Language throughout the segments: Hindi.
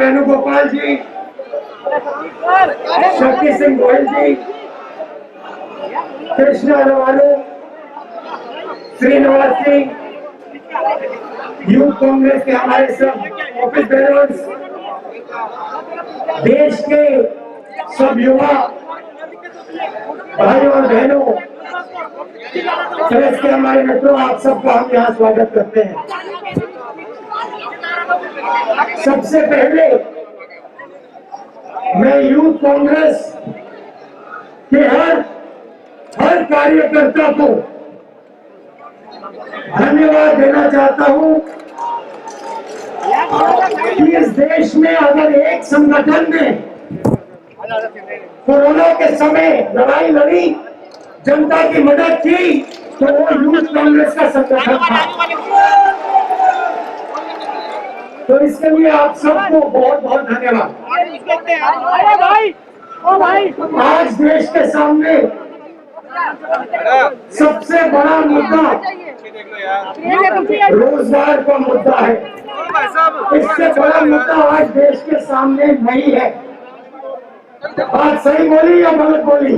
वेणुगोपाल जी, शक्ति सिंह गोयल जी, कृष्ण अरवालू, श्रीनिवास जी, यूथ कांग्रेस के हमारे सब ऑफिस बेरर्स, देश के सब युवा भाइयों और बहनों, प्रेस के हमारे मित्रों, आप सबका हम यहाँ स्वागत करते हैं। सबसे पहले मैं यूथ कांग्रेस के हर कार्यकर्ता को धन्यवाद देना चाहता हूं कि इस देश में अगर एक संगठन ने कोरोना के समय लड़ाई लड़ी, जनता की मदद की, तो वो यूथ कांग्रेस का संगठन था। तो इसके लिए आप सबको बहुत बहुत धन्यवाद। आज देश के सामने सबसे बड़ा मुद्दा रोजगार का मुद्दा है। इससे बड़ा मुद्दा आज देश के सामने नहीं है। बात सही बोली या गलत बोली?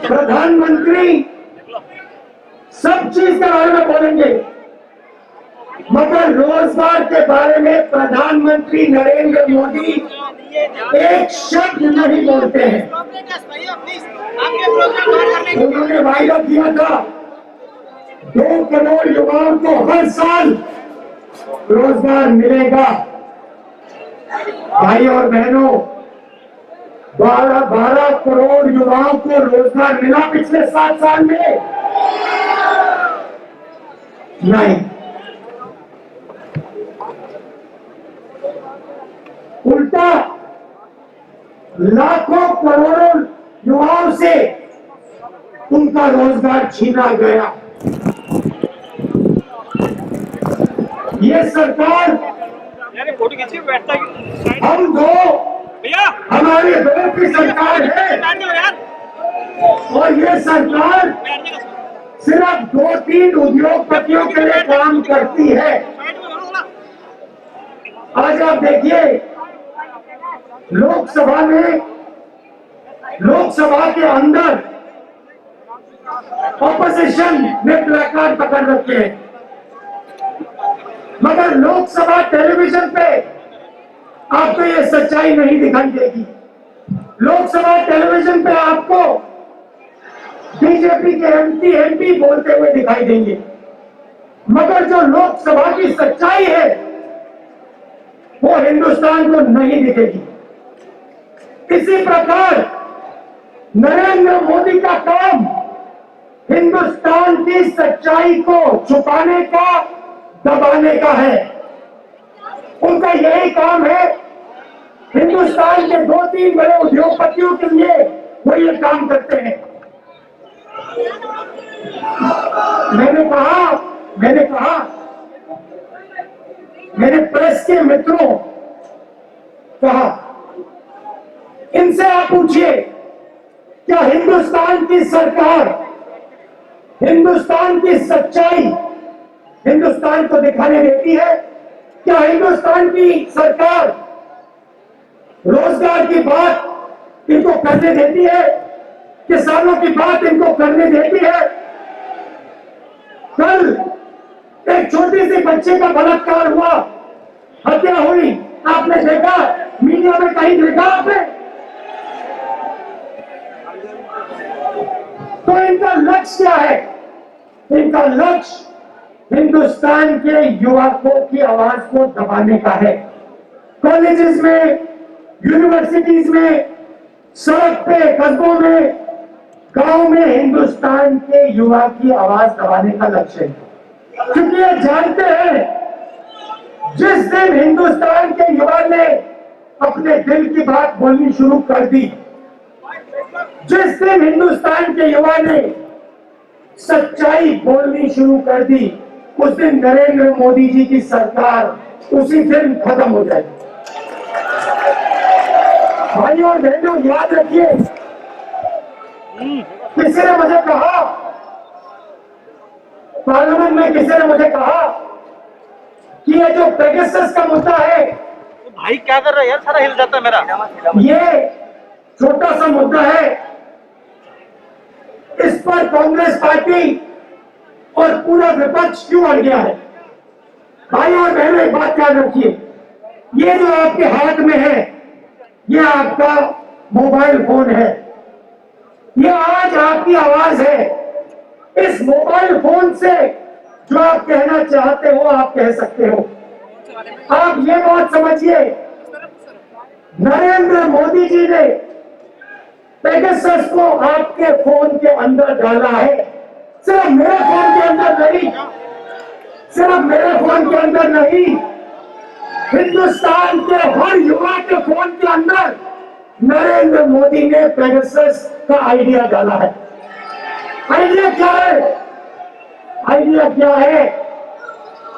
प्रधानमंत्री सब चीज के बारे में बोलेंगे, मगर रोजगार के बारे में प्रधानमंत्री नरेंद्र मोदी एक शब्द नहीं बोलते हैं। उन्होंने वायदा किया था 2 करोड़ युवाओं को हर साल रोजगार मिलेगा। भाई और बहनों, 12 करोड़ युवाओं को रोजगार मिला पिछले 7 साल में? नहीं। उल्टा लाखों करोड़ों युवाओं से उनका रोजगार छीना गया। ये सरकार, हम दो, हमारे दो की सरकार है, और ये सरकार सिर्फ 2-3 उद्योगपतियों के लिए काम करती है। आज आप देखिए, लोकसभा के अंदर ऑपोजिशन ने प्लेकार्ड पकड़ रखे हैं, मगर लोकसभा टेलीविजन पे आपको ये सच्चाई नहीं दिखाई देगी। लोकसभा टेलीविजन पे आपको बीजेपी के एमपी बोलते हुए दिखाई देंगे, मगर जो लोकसभा की सच्चाई है वो हिंदुस्तान को नहीं दिखेगी। इसी प्रकार नरेंद्र मोदी का काम हिंदुस्तान की सच्चाई को छुपाने का, दबाने का है। उनका यही काम है। हिंदुस्तान के 2-3 बड़े उद्योगपतियों के लिए वो ये काम करते हैं। मैंने कहा मेरे प्रेस के मित्रों, कहा इनसे आप पूछिए, क्या हिंदुस्तान की सरकार हिंदुस्तान की सच्चाई हिंदुस्तान को दिखाने देती है? क्या हिंदुस्तान की सरकार रोजगार की बात इनको करने देती है? किसानों की बात इनको करने देती है? कल एक छोटी सी बच्चे का बलात्कार हुआ, हत्या हुई, आपने देखा? मीडिया में कहीं देखा आपने? तो इनका लक्ष्य क्या है? इनका लक्ष्य हिंदुस्तान के युवकों की आवाज को दबाने का है। कॉलेजेस में, यूनिवर्सिटीज में, सड़क पे, कस्बों में, गांव में हिंदुस्तान के युवा की आवाज दबाने का लक्ष्य है। क्योंकि ये जानते हैं, जिस दिन हिंदुस्तान के युवा ने अपने दिल की बात बोलनी शुरू कर दी, जिस दिन हिंदुस्तान के युवा ने सच्चाई बोलनी शुरू कर दी, उस दिन नरेंद्र मोदी जी की सरकार उसी दिन खत्म हो जाएगी। भाइयों और बहनों, याद रखिए, किसी ने मुझे कहा, पार्लियामेंट में किसी ने मुझे कहा कि ये जो पेगासस का मुद्दा है, भाई क्या कर रहा है यार, सारा हिल जाता है मेरा। ये छोटा सा मुद्दा है। इस पर कांग्रेस पार्टी और पूरा विपक्ष क्यों अड़ गया है? भाई और बहनों, एक बात याद रखिए, ये जो आपके हाथ में है, ये आपका मोबाइल फोन है, ये आज आपकी आवाज है। इस मोबाइल फोन से जो आप कहना चाहते हो आप कह सकते हो। आप ये बात समझिए, नरेंद्र मोदी जी ने पेगासस को आपके फोन के अंदर डाला है। सिर्फ मेरे फोन के अंदर नहीं, सिर्फ मेरे फोन के अंदर नहीं, हिंदुस्तान के हर युवा के फोन के अंदर नरेंद्र मोदी ने पेगासस का आइडिया डाला है। आइडिया क्या है? आइडिया क्या है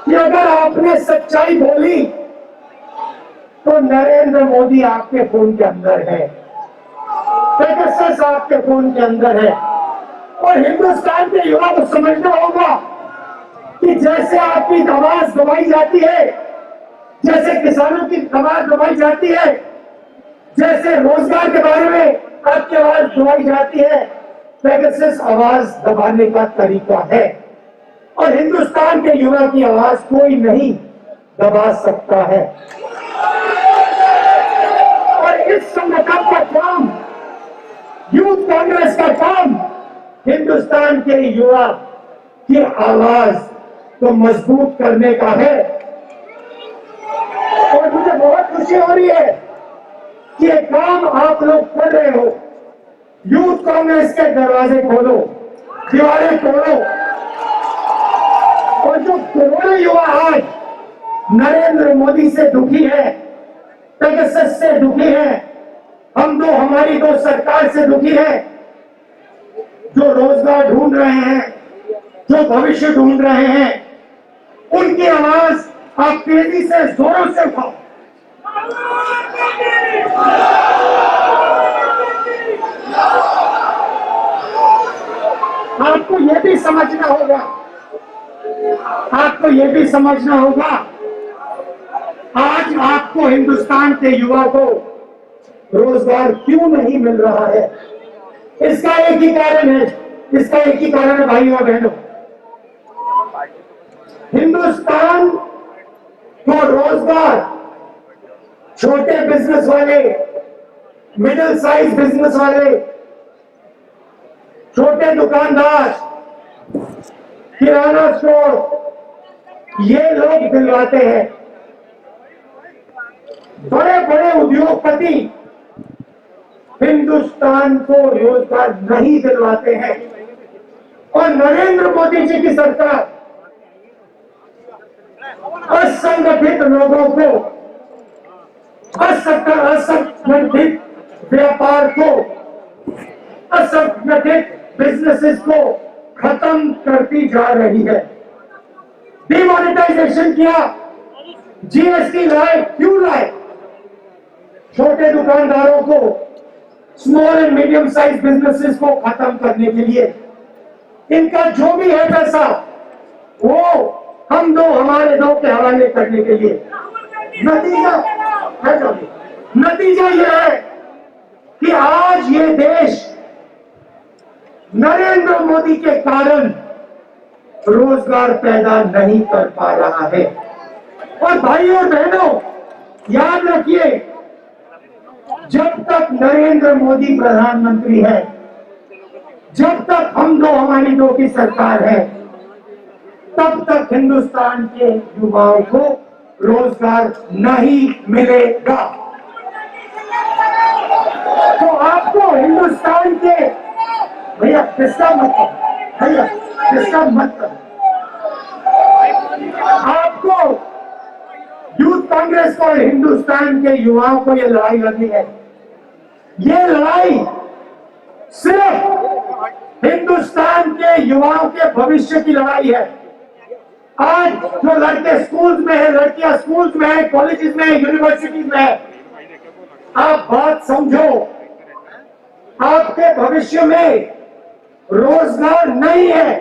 कि अगर आपने सच्चाई बोली तो नरेंद्र मोदी आपके फोन के अंदर है, पेगासस आपके फोन के अंदर है। और हिंदुस्तान के युवा को समझना होगा कि जैसे आपकी आवाज दबाई जाती है, जैसे किसानों की आवाज दबाई जाती है, जैसे रोजगार के बारे में आपकी आवाज दबाई जाती है, पेगासस आवाज दबाने का तरीका है। और हिंदुस्तान के युवा की आवाज कोई नहीं दबा सकता है। और इस संगठन का काम, यूथ कांग्रेस का काम, हिंदुस्तान के युवा की आवाज को मजबूत करने का है। और मुझे बहुत खुशी हो रही है कि ये काम आप लोग कर रहे हो। यूथ कांग्रेस के दरवाजे खोलो, दीवारें तोड़ो। और जो करोड़ों युवा आज नरेंद्र मोदी से दुखी है, पेगासस से दुखी है, हमारी दो सरकार से दुखी है, जो रोजगार ढूंढ रहे हैं, जो भविष्य ढूंढ रहे हैं, उनकी आवाज आप तेजी से जोरों से उठाओ। आपको यह भी समझना होगा, आपको यह भी समझना होगा, आज आपको हिंदुस्तान के युवा को रोजगार क्यों नहीं मिल रहा है? इसका एक ही कारण है, इसका एक ही कारण है भाइयों और बहनों, हिंदुस्तान को रोजगार छोटे बिजनेस वाले, मिडिल साइज बिजनेस वाले, छोटे दुकानदार, किराना स्टोर, ये लोग दिलवाते हैं। बड़े बड़े उद्योगपति हिंदुस्तान को रोजगार नहीं दिलवाते हैं। और नरेंद्र मोदी जी की सरकार असंगठित लोगों को, असंगठित व्यापार को, असंगठित बिजनेसेस को खत्म करती जा रही है। डिमोनेटाइजेशन किया, जीएसटी लाए, क्यों लाए? छोटे दुकानदारों को, small and medium size businesses को खत्म करने के लिए। इनका जो भी है पैसा वो हम दो हमारे दो के हवाले करने के लिए। नतीजा यह है कि आज ये देश नरेंद्र मोदी के कारण रोजगार पैदा नहीं कर पा रहा है। और भाइयों और बहनों, याद रखिए, जब तक नरेंद्र मोदी प्रधानमंत्री है, जब तक हम दो हमारी दो की सरकार है, तब तक हिंदुस्तान के युवाओं को रोजगार नहीं मिलेगा। तो आपको हिंदुस्तान के, भैया किसका मतलब, भैया किसका मतलब, आपको यूथ कांग्रेस को, हिंदुस्तान के युवाओं को ये लड़ाई लड़नी है। ये लड़ाई सिर्फ हिंदुस्तान के युवाओं के भविष्य की लड़ाई है। आज जो लड़के स्कूल्स में है, लड़कियां स्कूल्स में है, कॉलेजेस में है, यूनिवर्सिटीज में है, आप बात समझो, आपके भविष्य में रोजगार नहीं है।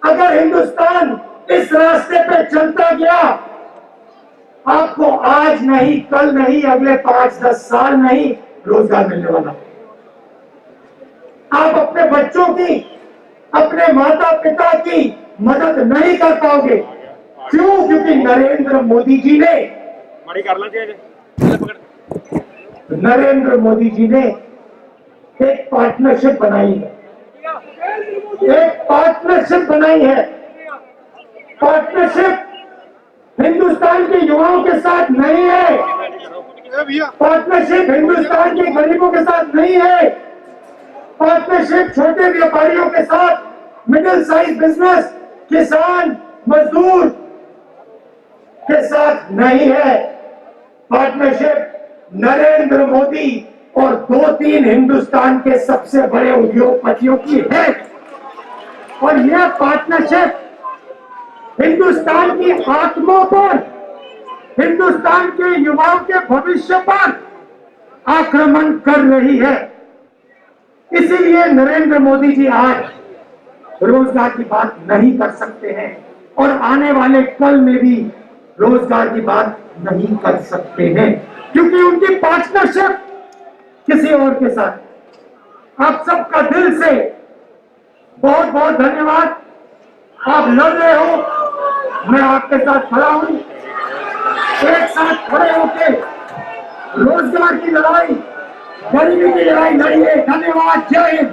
अगर हिंदुस्तान इस रास्ते पे चलता गया, आपको आज नहीं, कल नहीं, अगले 5-10 साल नहीं रोजगार मिलने वाला। आप अपने बच्चों की, अपने माता पिता की मदद नहीं कर पाओगे। क्यों? क्योंकि नरेंद्र मोदी जी ने, नरेंद्र मोदी जी ने एक पार्टनरशिप बनाई है, एक पार्टनरशिप बनाई है। पार्टनरशिप हिंदुस्तान के युवाओं के साथ नहीं है, पार्टनरशिप हिंदुस्तान के गरीबों के साथ नहीं है, पार्टनरशिप छोटे व्यापारियों के साथ, मिडिल साइज बिजनेस, किसान, मजदूर के साथ नहीं है। पार्टनरशिप नरेंद्र मोदी और 2-3 हिंदुस्तान के सबसे बड़े उद्योगपतियों की है। और यह पार्टनरशिप हिंदुस्तान की आत्मा पर, हिंदुस्तान के युवाओं के भविष्य पर आक्रमण कर रही है। इसीलिए नरेंद्र मोदी जी आज रोजगार की बात नहीं कर सकते हैं और आने वाले कल में भी रोजगार की बात नहीं कर सकते हैं, क्योंकि उनकी पार्टनरशिप किसी और के साथ। आप सबका दिल से बहुत बहुत धन्यवाद। आप लड़ रहे हो, मैं आपके साथ खड़ा हूं। एक साथ खड़े होके रोजगार की लड़ाई, गरीबी की लड़ाई लड़िए। धन्यवाद। जय हिंद।